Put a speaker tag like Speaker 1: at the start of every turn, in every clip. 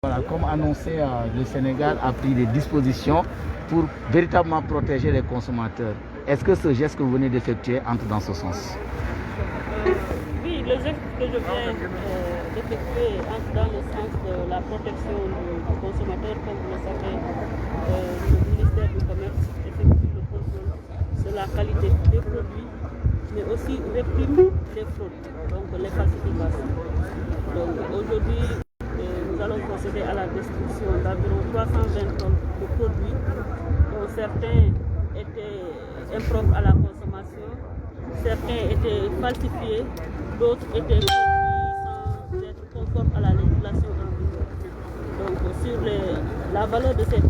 Speaker 1: Voilà, comme annoncé, le Sénégal a pris des dispositions pour véritablement protéger les consommateurs. Est-ce que ce geste que vous venez d'effectuer entre dans ce sens?
Speaker 2: Oui, le geste que je viens d'effectuer entre dans le sens de la protection du consommateur. Comme vous le savez, le ministère du Commerce effectue le contrôle de la qualité des produits, mais aussi réprime les fraudes, donc les falsifications. Donc aujourd'hui, nous allons procéder à la destruction d'environ 320 tonnes de produits, dont certains étaient impropres à la consommation, certains étaient falsifiés, d'autres étaient sans être conformes à la législation en vigueur. Donc sur la valeur de ces 320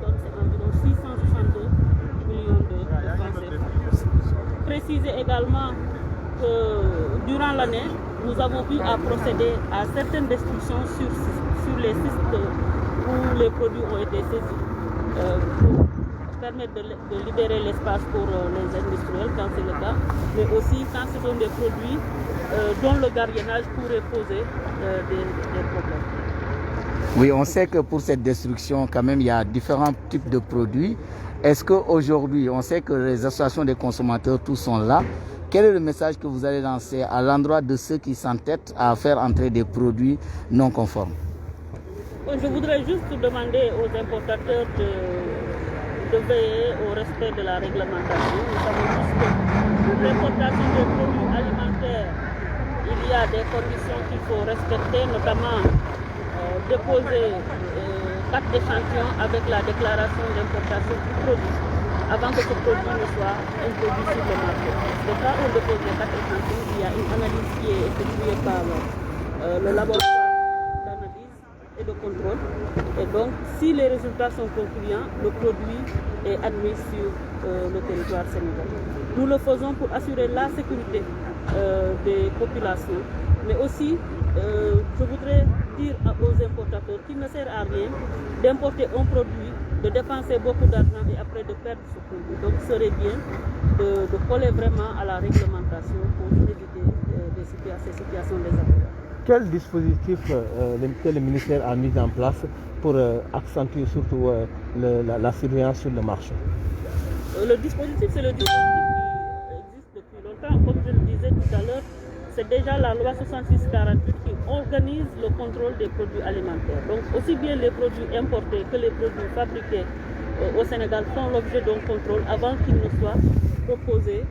Speaker 2: tonnes, c'est environ 662 millions de francs CFA. Préciser également que durant l'année, nous avons eu à procéder à certaines destructions sur les sites où les produits ont été saisis pour permettre de libérer l'espace pour les industriels quand c'est le cas, mais aussi quand ce sont des produits dont le gardiennage pourrait poser des problèmes.
Speaker 1: Oui, on sait que pour cette destruction, quand même, il y a différents types de produits. Est-ce qu'aujourd'hui, on sait que les associations des consommateurs, tous sont là. Quel est le message que vous allez lancer à l'endroit de ceux qui s'entêtent à faire entrer des produits non conformes?
Speaker 2: Je voudrais juste demander aux importateurs de veiller au respect de la réglementation. Nous savons tous que pour l'importation des produits alimentaires, il y a des conditions qu'il faut respecter, notamment déposer 4 échantillons avec la déclaration d'importation du produit avant que ce produit ne soit introduit sur le marché. Donc quand on dépose les 4 échantillons, il y a une analyse qui est effectuée par le laboratoire d'analyse et de contrôle. Et donc, si les résultats sont concluants, le produit est admis sur le territoire sénégalais. Nous le faisons pour assurer la sécurité des populations, mais aussi, je voudrais dire aux importateurs qu'il ne sert à rien d'importer un produit, de dépenser beaucoup d'argent et après de perdre ce produit. Donc, il serait bien de coller vraiment à la réglementation pour éviter ces situations désagréables.
Speaker 3: Quel dispositif le ministère a mis en place pour accentuer surtout la surveillance sur le marché?
Speaker 2: Le dispositif, c'est le dispositif qui existe depuis longtemps. Comme je le disais tout à l'heure, c'est déjà la loi 6648 qui organise le contrôle des produits alimentaires. Donc aussi bien les produits importés que les produits fabriqués au Sénégal font l'objet d'un contrôle avant qu'ils ne soient proposés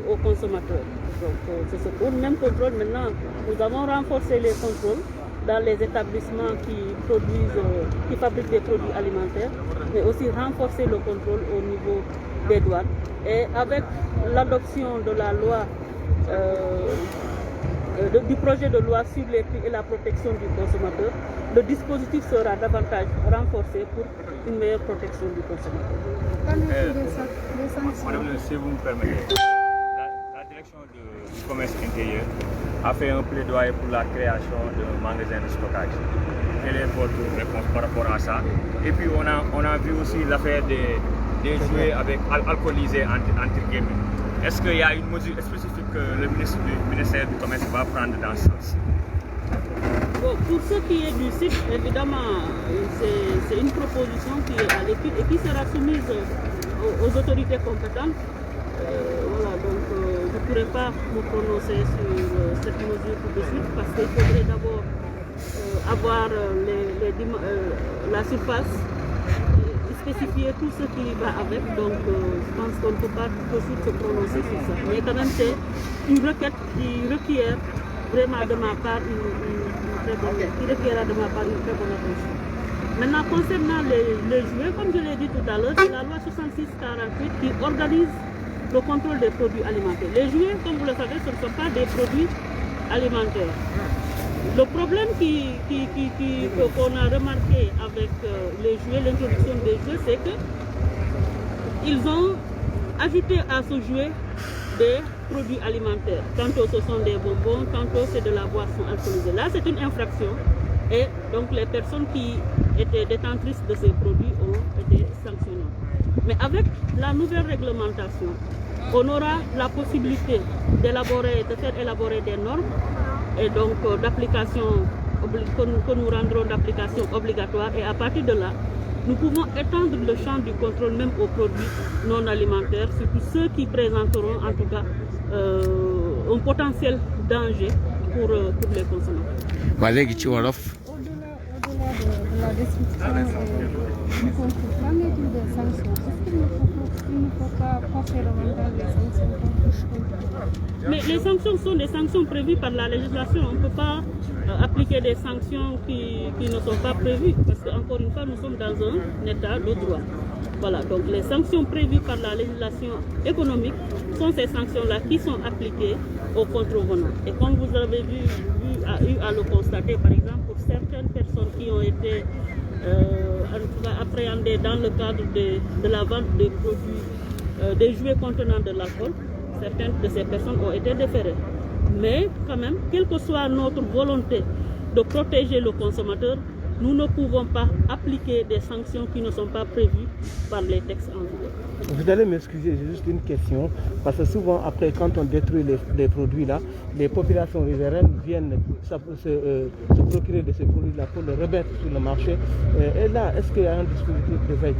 Speaker 2: aux consommateurs. Donc c'est ce même contrôle. Maintenant, nous avons renforcé les contrôles dans les établissements qui fabriquent des produits alimentaires, mais aussi renforcer le contrôle au niveau des douanes. Et avec l'adoption de la loi, du projet de loi sur les prix et la protection du consommateur, le dispositif sera davantage renforcé pour une meilleure protection du consommateur.
Speaker 4: Madame, si vous me permettez, la direction du commerce intérieur a fait un plaidoyer pour la création d'un magasin de stockage. Quelle est votre réponse par rapport à ça? Et puis on a vu aussi l'affaire des jouets avec alcoolisés entre guillemets. Est-ce qu'il y a une mesure spécifique que le ministère du Commerce va prendre dans ce sens?
Speaker 2: Bon, pour ce qui est du site, évidemment, c'est une proposition qui est à l'étude et qui sera soumise aux autorités compétentes. Voilà, donc je ne pourrais pas me prononcer sur cette mesure tout de suite parce qu'il faudrait d'abord avoir la surface, spécifier tout ce qui va avec, donc je pense qu'on ne peut pas tout de suite se prononcer sur ça. Mais quand même c'est une requête qui requiert vraiment de ma part une très bonne attention. Maintenant concernant les jouets, comme je l'ai dit tout à l'heure, c'est la loi 6648 qui organise le contrôle des produits alimentaires. Les jouets, comme vous le savez, ce ne sont pas des produits alimentaires. Le problème qu'on a remarqué avec les jouets, l'introduction des jouets, c'est qu'ils ont ajouté à ce jouet des produits alimentaires. Tantôt ce sont des bonbons, tantôt c'est de la boisson alcoolisée. Là c'est une infraction et donc les personnes qui étaient détentrices de ces produits ont été sanctionnées. Mais avec la nouvelle réglementation, on aura la possibilité de faire élaborer des normes et donc d'application que nous rendrons d'application obligatoire et à partir de là, nous pouvons étendre le champ du contrôle même aux produits non alimentaires, surtout ceux qui présenteront en tout cas un potentiel danger pour les consommateurs.
Speaker 1: Au-delà de la destruction du contrôle, qu'en est-il des sanctions? Est-ce qu'il ne faut pas porter davantage les sanctions contre ce contrôle?
Speaker 2: Mais les sanctions sont des sanctions prévues par la législation. On ne peut pas appliquer des sanctions qui ne sont pas prévues parce qu'encore une fois, nous sommes dans un état de droit. Voilà, donc les sanctions prévues par la législation économique sont ces sanctions-là qui sont appliquées aux contrevenants. Et comme vous avez eu à le constater, par exemple, pour certaines personnes qui ont été en tout cas appréhendées dans le cadre de la vente des produits, des jouets contenant de l'alcool, certaines de ces personnes ont été déférées. Mais quand même, quelle que soit notre volonté de protéger le consommateur, nous ne pouvons pas appliquer des sanctions qui ne sont pas prévues par les textes en vigueur.
Speaker 3: Vous allez m'excuser, j'ai juste une question, parce que souvent après quand on détruit les produits là, les populations riveraines viennent se procurer de ces produits là pour les remettre sur le marché. Et là, est-ce qu'il y a un dispositif de veille?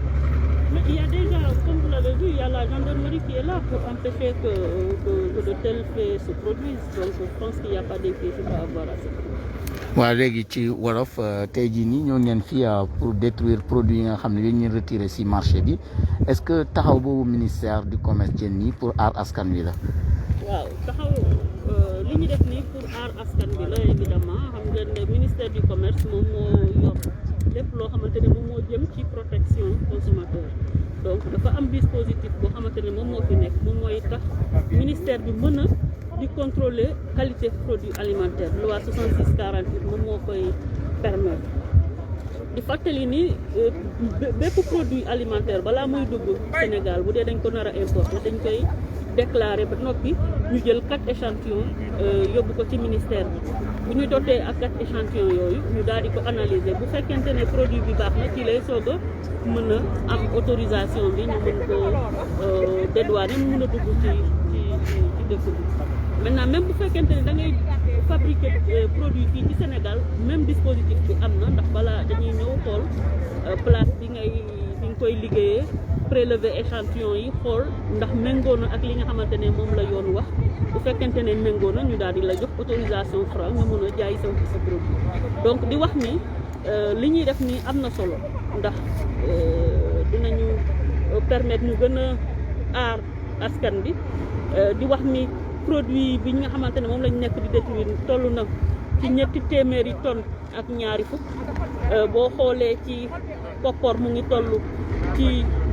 Speaker 2: Mais il y a déjà, comme vous l'avez vu, il y a la gendarmerie qui est là pour empêcher que de tels faits se produisent. Donc je pense qu'il n'y a pas d'inquiétude à avoir à ce niveau.
Speaker 1: waaw léegi ci wolof tey jii nii ñoo neen fii pour détruire produits yi nga xam ne dañ leen retiré si marché bi est-ce que taxaw boobu ministère du commerce jën nii pour aar askan wi la.
Speaker 2: waaw taxaw li ñu def nii pour aar askan bi la évidemment xam ngeen ne ministère du commerce moom moo yor lépp loo xamante ne moom moo jëm ci protection consommateur donc dafa am dispositif boo xamante ne moom moo fi nekk moom mooy tax ministère bi mën a di contrôler qualité produit alimentaire loi 66/48 moom moo koy permettre di fàttali ni bépp produit alimentaire balaa muy dugg Sénégal bu dee dañ ko nar a importer dañ koy déclarer ba noppi ñu jël 4 échantillons yóbbu ko ci ministère bi bu ñu dotee ak 4 échantillons yooyu ñu daal di ko analyser bu fekkente ne produit bi baax na ci lay soog a mën a am autorisation bi ñu mën ko dédouaner mu mën a dugg ci dëkk bi. Maintenant même bu fekkente ne da ngay fabriquer produit fii ci Sénégal même dispositif bi am na ndax balaa dañuy ñëw xool place bi nga koy liggéeyee prélever échantillon yi xool ndax méngoo na ak li nga xamante ne moom la yoon wax bu fekkente ne méngoo na ñu daal di la jox autorisation Fra nga mën a jaay sa produit donc di wax ni li ñuy def nii am na solo ndax dinañu permettre ñu gën a aar askan bi di wax ni produit bi nga xamante ne moom lañ nekk di détruire toll na ci 200 tonnes ak ñaari fukk boo xoolee ci koppor mu ngi toll ci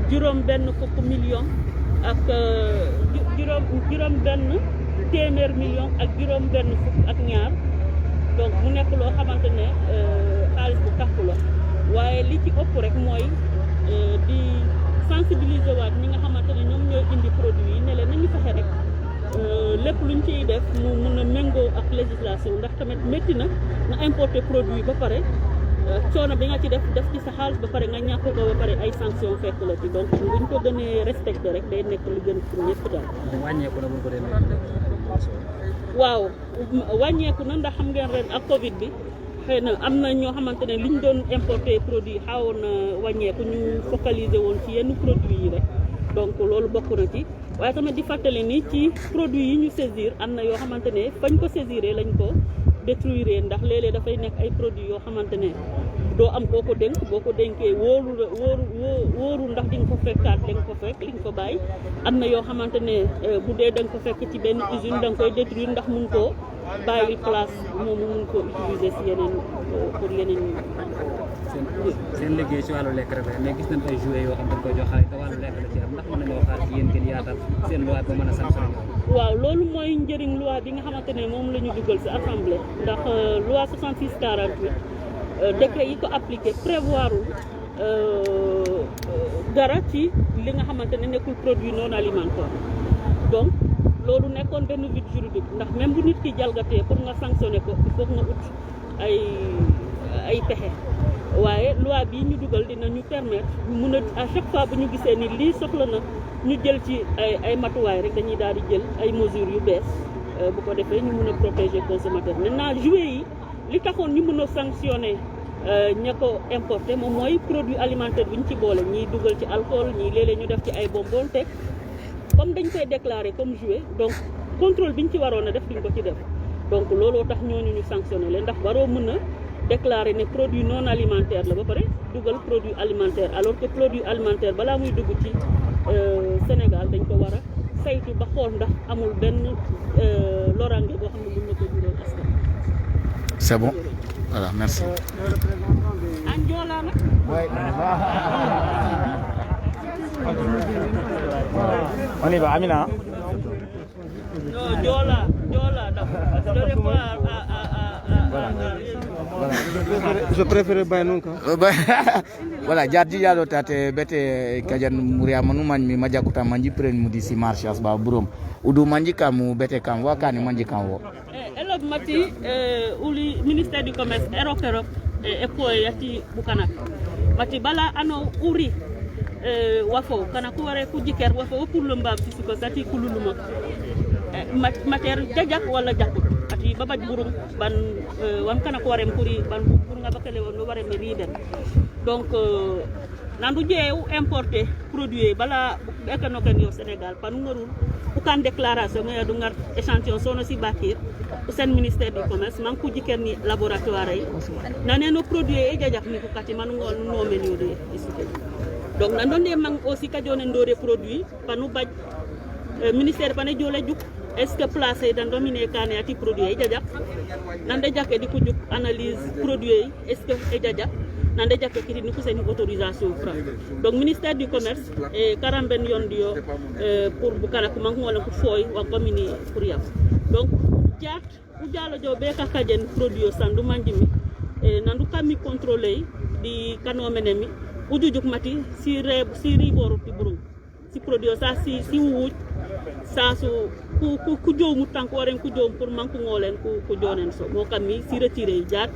Speaker 2: $50 millions ak $50 millions ak $50 ak ñaar donc mu nekk loo xamante ne xaalis bu takku la waaye li ci ëpp rek mooy di sensibiliser waat ñi nga xamante ne ñoom ñooy indi produit yi ne leen nañu fexe rek lépp luñ ciy def mu mën a méngoo ak législation ndax tamit métti na nga importer produit ba pare coono bi nga ci def ci sa xaalis ba pare nga ñàkk ko ba pare ay sanctions fekk la ci donc buñ ko gënee respecté rek day nekk lu gën pour ñëpp daal.
Speaker 5: wàññeeku na bu ko demee.
Speaker 2: waaw wàññeeku na ndax xam ngeen ren ak Covid bi xëy na am na ñoo xamante ne liñ doon importer produit xawoon na wàññeeku ñu focaliser woon ci yenn produits yi rek donc loolu bokk na ci. waaye tamit di fàttali ni ci produit yi ñu saisir am na yoo xamante ne fañ ko saisiree lañ ko détruire ndax léeg-léeg dafay nekk ay produits yoo xamante ne doo am koo ko dénk boo ko dénkee wóoru ndax di nga ko fekkaat da nga ko fekk li nga ko bàyyi am na yoo xamante ne bu dee da nga ko fekk ci benn usine da nga koy détruire ndax mun koo bàyyi place moom mu mun koo utiliser si yeneen pour yeneen
Speaker 5: seen liggéey ci wàllu lekk rek mais gis nañ ay jouets yoo xam dañ koy jox xale te wàllu lekk la ci am ndax mën nañoo xaar ci yéen ngeen yaatal seen loi ba mën a sanctionné.
Speaker 2: waaw loolu mooy njëriñ loi bi nga xamante ne moom la ñu dugal ci assemblée ndax loi 66/48 décret yi ko appliqué prévoirul dara ci li nga xamante ne nekkul produit non alimentaire donc loolu nekkoon benn vide juridique ndax même bu nit ki jalgatee pour nga sanctionné ko il faut nga ut ay pexe waaye loi bi ñu dugal dina ñu permettre ñu mun a à chaque fois bu ñu gisee ni lii soxla na ñu jël ci ay matuwaay rek dañuy daal di jël ay mesures yu bees bu ko defee ñu mun a protéger consommateur maintenant jouets yi li taxoon ñu mën a sanctionner ña ko importé moom mooy produit alimentaire bi ñu ci boole ñiy dugal ci alcool ñii léeg-léeg ñu def ci ay bonbon te comme dañ koy déclaré comme jouet donc contrôle bi ñu ci waroon a def duñ ko ci def donc looloo tax ñooñu ñu sanctionné leen ndax waroo mën a déclaré ne produit non alimentaire la ba pare dugal produit alimentaire alors que produit alimentaire balaa muy dugg ci Sénégal dañ ko war a saytu ba xool ndax amul benn lorange boo xam ne mën na ko jural askan.
Speaker 1: C'est bon. Voilà, merci.
Speaker 2: Anjola nag.
Speaker 3: On y va, Amina.
Speaker 2: Non, Jola, je réponds
Speaker 3: Je préfère Bayanunka.
Speaker 1: Voilà, jadi jalo tate bete kajan muria manu manji majakuta manji pren mudi si marchas ba burom. Udu manji kamu bete kam wakani manji kamwo.
Speaker 2: Elog mati uli ministère du commerce Europe e yati bukana. Mati bala ano uri wafo kana kuware ku jiker wafo pour le mbab ci ko sati kululuma. Matière jajak wala jakut. Ati babaj burung ban wam kana ko warem kuri ban pour nga bakale won no warem riben. Donc nandu jeew importer produit bala ekano ken yo Sénégal panu ngarul bukan déclaration nga du ngar échantillon sono si bakir sen ministère du commerce man ku jiker ni laboratoire yi naneno produit e jajak ni ko kati man ngol no men yo de isité. Donc nandonde man aussi ka jone ndore produit panu baj ministère bane jole juk est-ce que placé dans dominer kané ati produit jajak nande jaké di ko juk analyse produit est-ce que e jajak nande jaké kiti ni ko sen autorisation fra donc ministère du commerce et 40 ben yondio pour bukana ko man wala ko foy wa komini pour yam donc jaat ku jalo jo be ka kajen produit sandu manjimi e nandu kami contrôler di kano menemi ujujuk mati si riboro ti burung si produit sa si wuuj sa su ku joomu tank waren ku joom pour man ko ngolen ku jonen so mo kam mi si retirer jaat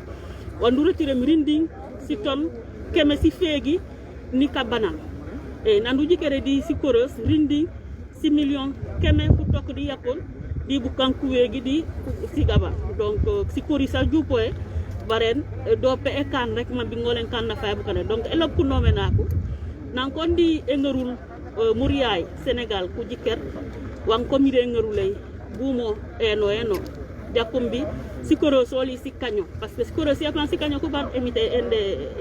Speaker 2: wandu retirer mi rinding si ton keme si feegi ni ka banam e nandu jikere di si koros rinding si million keme ku tok di yakon di bu kanku wegi di si gaba donc si korisa jupoe baren do pe e kan rek man bi ngolen kan na fay bu kane donc elop ku nomenako nan kon di engerul Muriay Sénégal ku jiker wan komire ngerulay bumo eno jakumbi sikoro soli sikanyo parce que sikoro si plan sikanyo ko ban emite ende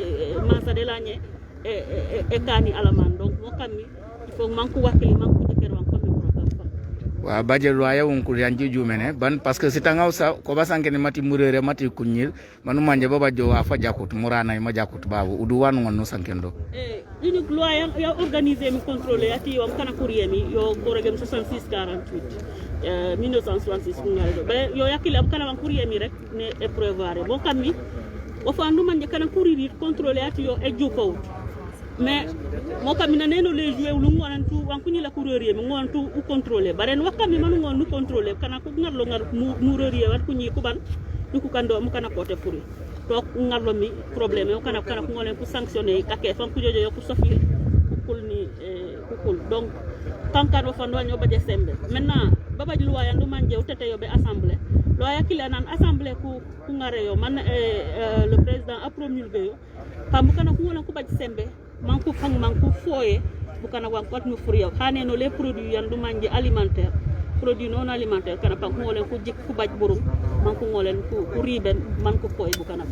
Speaker 2: masa de lagne e kani alaman donc mo kammi il faut manku wakili manku jiker wan komi programme
Speaker 1: wa baje loya won ko yanji jumene ban parce que sitanga sa ko basanke ni mati murere mati kunyil manu manje baba jo wa fa jakut murana ma jakut babu udu wan ngon no sankendo
Speaker 2: une loi ya organisé mi contrôler ati wam kana courrier mi yo korogem 66 48 1966 ngaldo be yo yakile am kana wan courrier mi rek ne e prévoir bon kam mi o fandu manje kana courrier contrôler ati yo e juko mais mo kam mi naneno les jouer lu ngonan tu wan kunyi la courrier mi ngon tu u contrôler baren wakam mi manu ngon nu contrôler kana ko ngarlo ngar courrier wat kunyi ku ban du ko kando mo kana côté furi donc ngarlo mi problème o kana ko ngolen ku sanctionner kake fam ku jojo ku sofil ku kul ni ku kul donc kankano fando nyo ba décembre maintenant babaj loi yandu manje tete yo be assemblée loi yakila nan assemblée ku ngare yo man le président a promulgué yo pam kana ko ngolen ku ba décembre man ku fang man ku foye bu kana wan kot no furi yo haneno les produits yandu manje alimentaire produit non alimentaire kana pam ngolen ku jik ku baj burum man ko ngolen ku riben man ko foye bu kana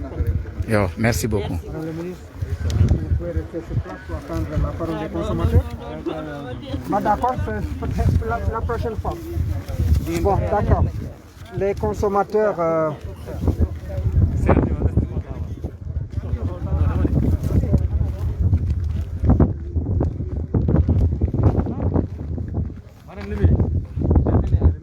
Speaker 1: yo merci beaucoup
Speaker 3: Madame le ministre, vous pouvez rester sur place pour attendre la parole des consommateurs. D'accord, c'est la prochaine fois. Bon, d'accord. Les consommateurs